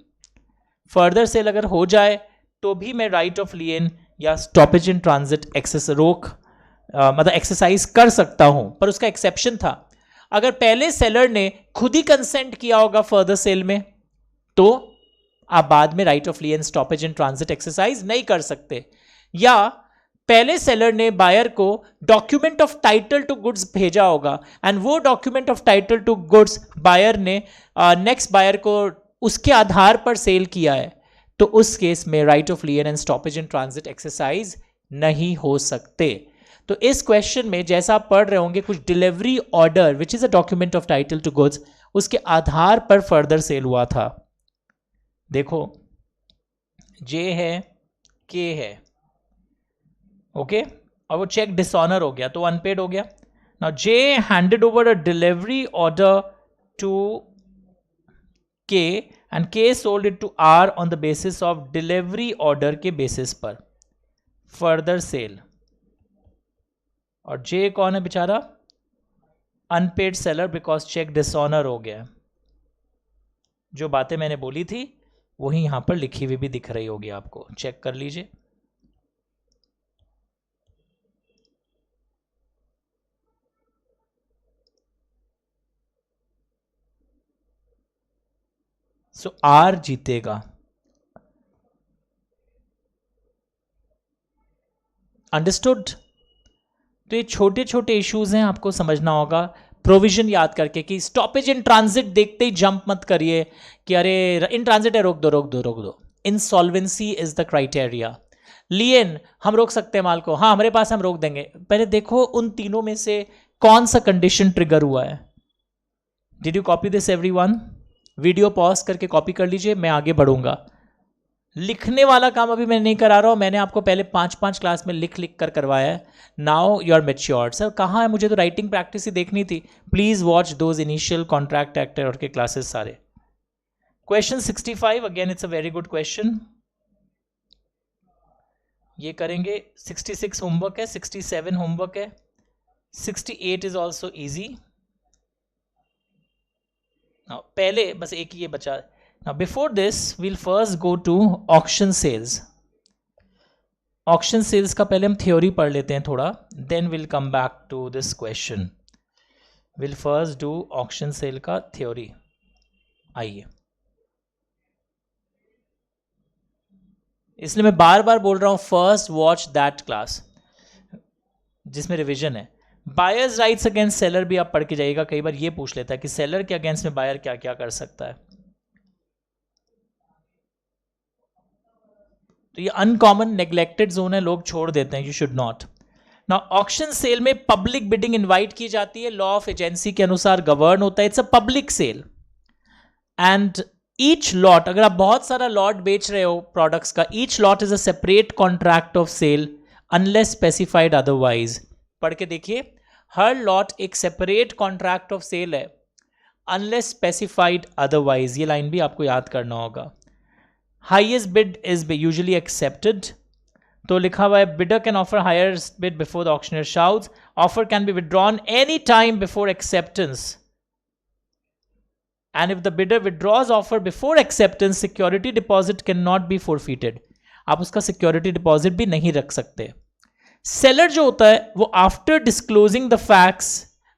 Further sale अगर हो जाए तो भी मैं राइट ऑफ लिएन या stoppage in transit मतलब exercise कर सकता हूं, पर उसका एक्सेप्शन था, अगर पहले सेलर ने खुद ही कंसेंट किया होगा फर्दर सेल में तो आप बाद में right of lien stoppage in transit exercise नहीं कर सकते, या पहले सेलर ने बायर को document of title to goods भेजा होगा एंड वो document of title to goods buyer ने नेक्स्ट बायर को उसके आधार पर सेल किया है, तो उस केस में right of lien and stoppage in transit exercise नहीं हो सकते। तो इस क्वेश्चन में जैसा आप पढ़ रहे होंगे, कुछ delivery order which is a document of title to goods, उसके आधार पर फर्दर सेल हुआ था। देखो जे है, के है, ओके, और वो चेक डिसऑनर हो गया तो अनपेड हो गया। Now J handed over a delivery order to K and K sold it to R on the basis of delivery order के बेसिस पर फर्दर सेल, और जे कौन है बेचारा, unpaid seller because cheque dishonour हो गया। जो बातें मैंने बोली थी वही यहां पर लिखी हुई भी दिख रही होगी आपको, चेक कर लीजिए। सो आर जीतेगा। अंडरस्टूड? तो ये छोटे छोटे इश्यूज हैं, आपको समझना होगा प्रोविजन याद करके कि स्टॉपेज इन ट्रांजिट देखते ही जंप मत करिए कि अरे इन ट्रांजिट है, रोक दो रोक दो रोक दो। Insolvency is the criteria. Lien हम रोक सकते हैं माल को, हाँ हमारे पास हम रोक देंगे, पहले देखो उन तीनों में से कौन सा कंडीशन ट्रिगर हुआ है। Did you copy this everyone? Video pause करके कॉपी कर लीजिए, मैं आगे बढ़ूंगा। लिखने वाला काम अभी मैं नहीं करा रहा हूं, मैंने आपको पहले 5-5 क्लास में लिख लिख कर करवाया है। Now you are matured. Sir कहाँ है, मुझे तो राइटिंग प्रैक्टिस ही देखनी थी। Please watch those initial contract actor के क्लासेस सारे। Question 65 again it's a very good question, ये करेंगे। 66 होमवर्क है, 67 होमवर्क है, 68 इज ऑल्सो ईजी। पहले बस एक ही ये बचा। Now before this we'll first go to auction sales. Auction sales का पहले हम थ्योरी पढ़ लेते हैं थोड़ा, then we'll come back to this question. We'll first do auction sale का थ्योरी। आइए, इसलिए मैं बार बार बोल रहा हूं फर्स्ट वॉच दैट क्लास जिसमें रिवीजन है। बायर्स राइट्स अगेंस्ट सेलर भी आप पढ़ के जाइएगा, कई बार ये पूछ लेता है कि सेलर के अगेंस्ट में बायर क्या क्या कर सकता है। तो ये अनकॉमन नेग्लेक्टेड जोन है, लोग छोड़ देते हैं, you should not. Now auction sale में पब्लिक बिडिंग इनवाइट की जाती है, लॉ ऑफ एजेंसी के अनुसार गवर्न होता है, it's a public sale and each lot, अगर आप बहुत सारा लॉट बेच रहे हो प्रोडक्ट्स का, each lot is a separate contract of sale unless specified otherwise. पढ़ के देखिए, हर लॉट एक सेपरेट कॉन्ट्रैक्ट ऑफ सेल है अनलेस स्पेसिफाइड अदरवाइज। ये लाइन भी आपको याद करना होगा। Highest bid is usually accepted, तो लिखा हुआ है bidder can offer highest bid before the auctioneer shouts, offer can be withdrawn any time before acceptance, and if the bidder withdraws offer before acceptance security deposit can not be forfeited. आप उसका security deposit भी नहीं रख सकते। Seller जो होता है वो after disclosing the facts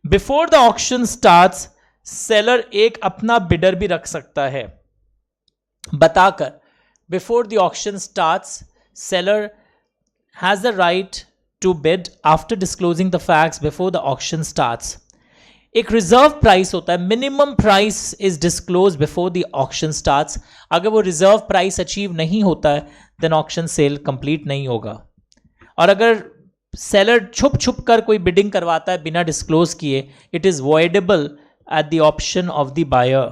before the auction starts, seller एक अपना बिडर भी रख सकता है बताकर. Before the auction starts seller has the right to bid after disclosing the facts before the auction starts. एक रिजर्व प्राइस होता है, minimum price is disclose before the auction starts. अगर वो रिजर्व प्राइस अचीव नहीं होता है then auction cell complete नहीं होगा. और अगर सेलर छुप छुप कर कोई बिडिंग करवाता है बिना डिस्क्लोज किए, it is voidable at the option of the buyer.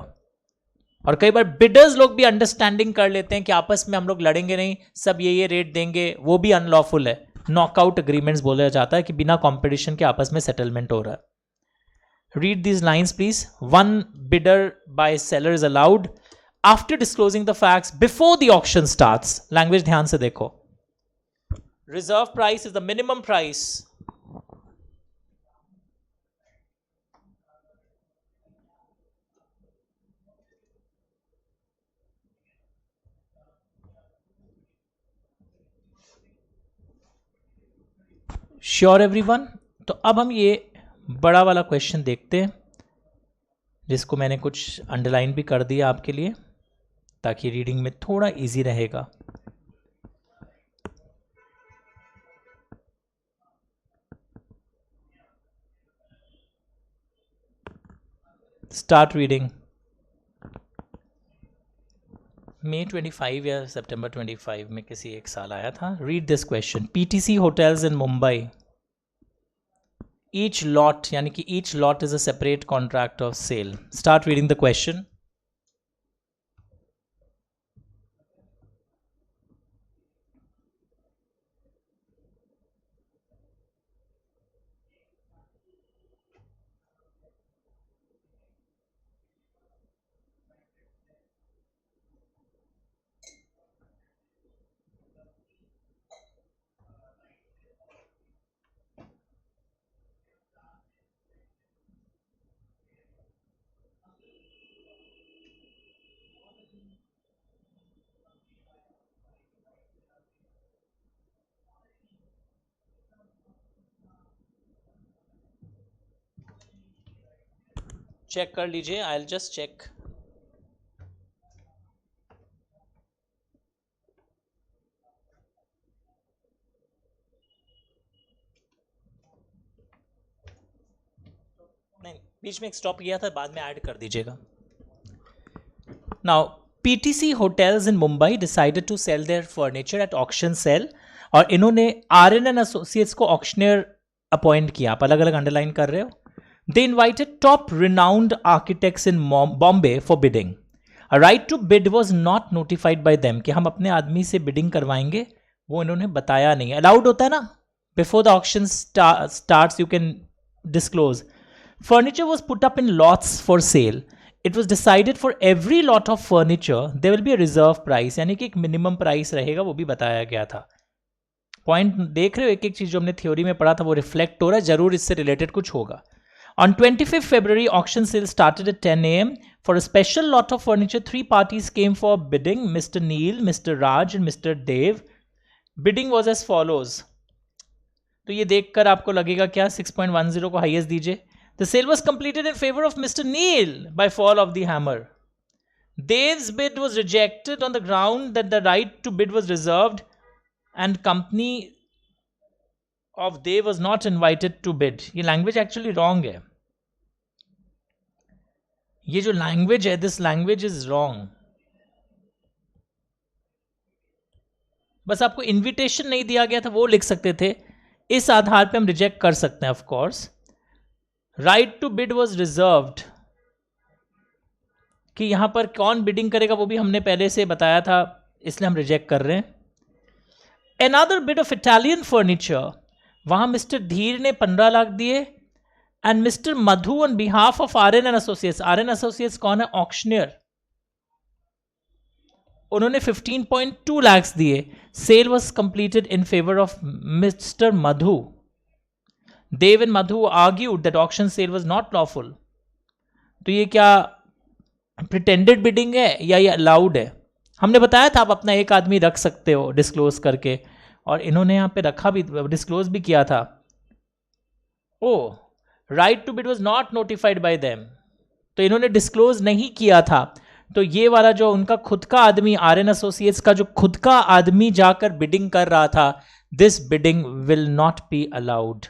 और कई बार बिडर्स लोग भी अंडरस्टैंडिंग कर लेते हैं कि आपस में हम लोग लड़ेंगे नहीं, सब ये रेट देंगे, वो भी अनलॉफुल है. नॉकआउट एग्रीमेंट्स बोला जाता है कि बिना कंपटीशन के आपस में सेटलमेंट हो रहा है. Read these lines please. One bidder by seller is allowed after disclosing the facts before the auction starts. Language ध्यान से देखो. Reserve price is the minimum price. Sure everyone? तो अब हम ये बड़ा वाला क्वेश्चन देखते हैं जिसको मैंने कुछ अंडरलाइन भी कर दिया आपके लिए ताकि रीडिंग में थोड़ा इजी रहेगा. Start reading. मई 25 या सितंबर 25 में किसी एक साल आया था. Read this question. PTC hotels in Mumbai, each lot यानी कि each lot is a separate contract of sale. Start reading the question. Check कर लीजिए. I will just check. नहीं, बीच में एक स्टॉप किया था, बाद में ऐड कर दीजिएगा. Now PTC hotels in Mumbai decided to sell their furniture at auction sale. और इन्होंने आरएनएन एसोसिएट्स को ऑक्शनियर अपॉइंट किया. आप अलग अलग अंडरलाइन कर रहे हो. They invited top renowned architects in Bombay for bidding. A right to bid was not notified by them कि हम अपने आदमी से bidding करवाएंगे, वो इन्होंने बताया नहीं. Allowed होता है ना, before the auction starts you can disclose. Furniture was put up in lots for sale. It was decided for every lot of furniture there will be a reserve price, यानी कि एक minimum price रहेगा, वो भी बताया गया था. Point देख रहे हो, एक एक चीज जो हमने थ्योरी में पढ़ा था वो रिफ्लेक्ट हो रहा है, जरूर इससे रिलेटेड कुछ होगा. On 25th February, auction sale started at 10 a.m. For a special lot of furniture, 3 parties came for bidding, Mr. Neil, Mr. Raj and Mr. Dev. Bidding was as follows. तो ये देखकर आपको लगेगा क्या 6.10 को हाईएस्ट दीजिए. The sale was completed in favor of Mr. Neil by fall of the hammer. Dev's bid was rejected on the ground that the right to bid was reserved and company of Dev was not invited to bid. ये language actually wrong है. ये जो language है, this language is wrong. बस आपको invitation नहीं दिया गया था, वो लिख सकते थे. इस आधार पे हम रिजेक्ट कर सकते हैं. Of course right to bid was reserved, कि यहां पर कौन बिडिंग करेगा वो भी हमने पहले से बताया था, इसलिए हम रिजेक्ट कर रहे हैं. Another bid of Italian furniture, वहां मिस्टर धीर ने 15 लाख दिए. And mister Madhu on behalf of RNN associates. RN associates कौन है? ऑक्शनियर. उन्होंने 15.2 लाख दिए. Sale was completed in favour of mister Madhu. Dev and Madhu argued that auction sale was not lawful. तो ये क्या प्रिटेंडेड बिडिंग है या ये अलाउड है? हमने बताया था आप अपना एक आदमी रख सकते हो डिस्क्लोज करके, और इन्होंने यहाँ पे रखा भी, डिस्क्लोज भी किया था। Oh, right to bid was not notified by them, तो इन्होंने डिस्क्लोज नहीं किया था। तो ये वाला जो उनका खुद का आदमी, आरएन एसोसिएट्स का जो खुद का आदमी जाकर बिडिंग कर रहा था, this bidding will not be allowed.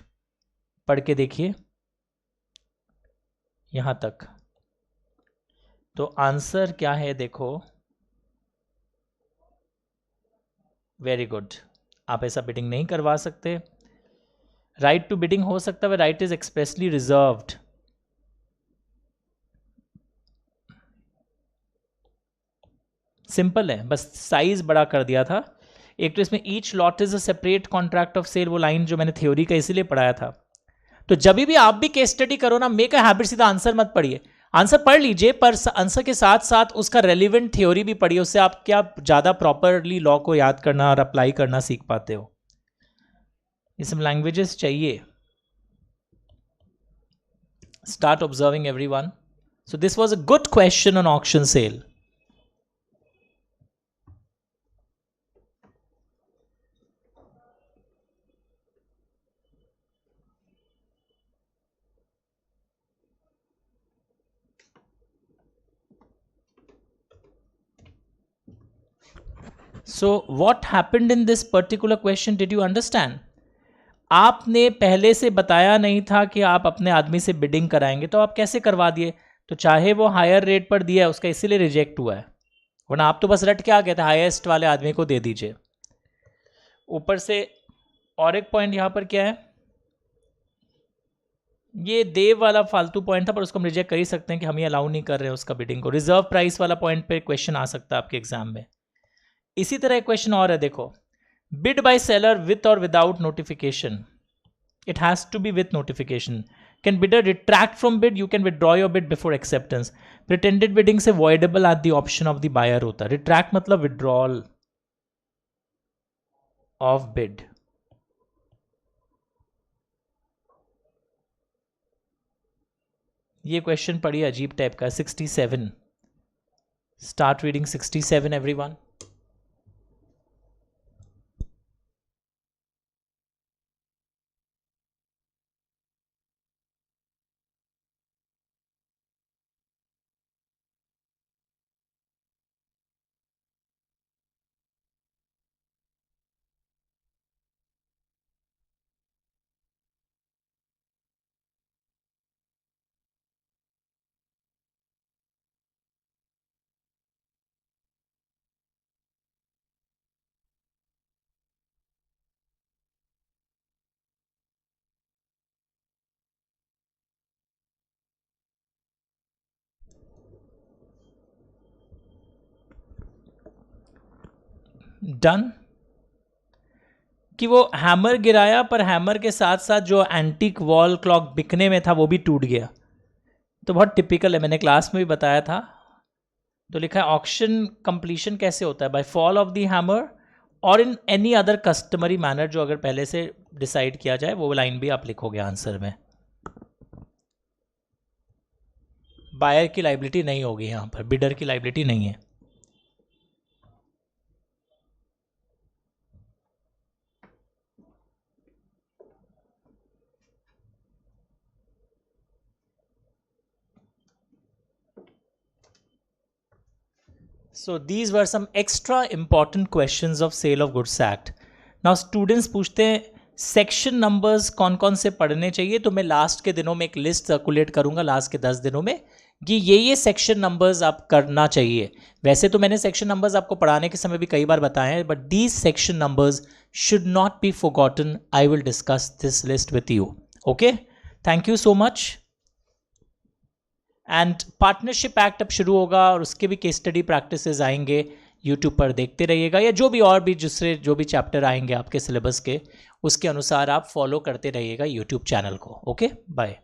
पढ़ के देखिए यहां तक। तो आंसर क्या है देखो, वेरी गुड, आप ऐसा बिडिंग नहीं करवा सकते। राइट टू बिडिंग हो सकता है, right is expressly reserved. Simple है, बस साइज बड़ा कर दिया था। एक तो इसमें each lot is a separate contract of sale, वो लाइन जो मैंने थ्योरी का इसीलिए पढ़ाया था। तो जब भी आप भी केस स्टडी करो ना, मेक अ हैबिट, सीधा आंसर मत पढ़िए। आंसर पढ़ लीजिए पर आंसर के साथ साथ उसका रेलिवेंट थ्योरी भी पढ़िए, उससे आप क्या ज़्यादा प्रॉपरली लॉ को याद करना और अप्लाई करना सीख पाते हो। ये सब लैंग्वेजेस चाहिए। Start observing everyone. So this was a good question on auction sale. So what happened in this particular question, did you understand? आपने पहले से बताया नहीं था कि आप अपने आदमी से बिडिंग कराएंगे, तो आप कैसे करवा दिए? तो चाहे वो हायर रेट पर दिया है, उसका इसीलिए रिजेक्ट हुआ है, वरना आप तो बस रट के आ गए थे, हाईएस्ट वाले आदमी को दे दीजिए। ऊपर से और एक पॉइंट यहाँ पर क्या है, ये देव वाला फालतू पॉइंट था, पर उसको हम रिजेक्ट कर ही सकते हैं कि हम ये अलाउ नहीं कर रहे हैं उसका बिडिंग को। रिजर्व प्राइस वाला पॉइंट पे क्वेश्चन आ सकता है आपके एग्जाम में। इसी तरह एक क्वेश्चन और है, देखो, बिड बाय सेलर विथ और without notification. It has to be with notification. Can bidder retract from bid? You can withdraw your bid before acceptance. Pretended bidding से voidable at the option of the buyer होता है। Retract मतलब withdrawal of bid. ये question पढ़िए, अजीब type का, 67। Start reading 67 everyone. Done. कि वो हैमर गिराया, पर हैमर के साथ साथ जो एंटीक वॉल क्लॉक बिकने में था वो भी टूट गया। तो बहुत टिपिकल है, मैंने क्लास में भी बताया था। तो लिखा है ऑक्शन कंप्लीशन कैसे होता है, by fall of the hammer और in any other customary manner, जो अगर पहले से डिसाइड किया जाए, वो लाइन भी आप लिखोगे आंसर में। बायर की लाइबिलिटी नहीं होगी यहाँ पर, बिडर की लाइबिलिटी नहीं है। So these were some extra important questions of Sale of Goods Act. Now students पूछते हैं सेक्शन नंबर्स कौन कौन से पढ़ने चाहिए, तो मैं लास्ट के दिनों में एक लिस्ट सर्कुलेट करूंगा, लास्ट के 10 दिनों में, कि ये सेक्शन नंबर्स आप करना चाहिए। वैसे तो मैंने सेक्शन नंबर्स आपको पढ़ाने के समय भी कई बार बताए हैं, but these section numbers should not be forgotten. I will discuss this list with you. Okay, thank you so much. And partnership act अब शुरू होगा और उसके भी केस स्टडी प्रैक्टिसेस आएंगे, यूट्यूब पर देखते रहिएगा, या जो भी और भी दूसरे जो भी चैप्टर आएंगे आपके सिलेबस के, उसके अनुसार आप फॉलो करते रहिएगा यूट्यूब चैनल को। Okay, bye.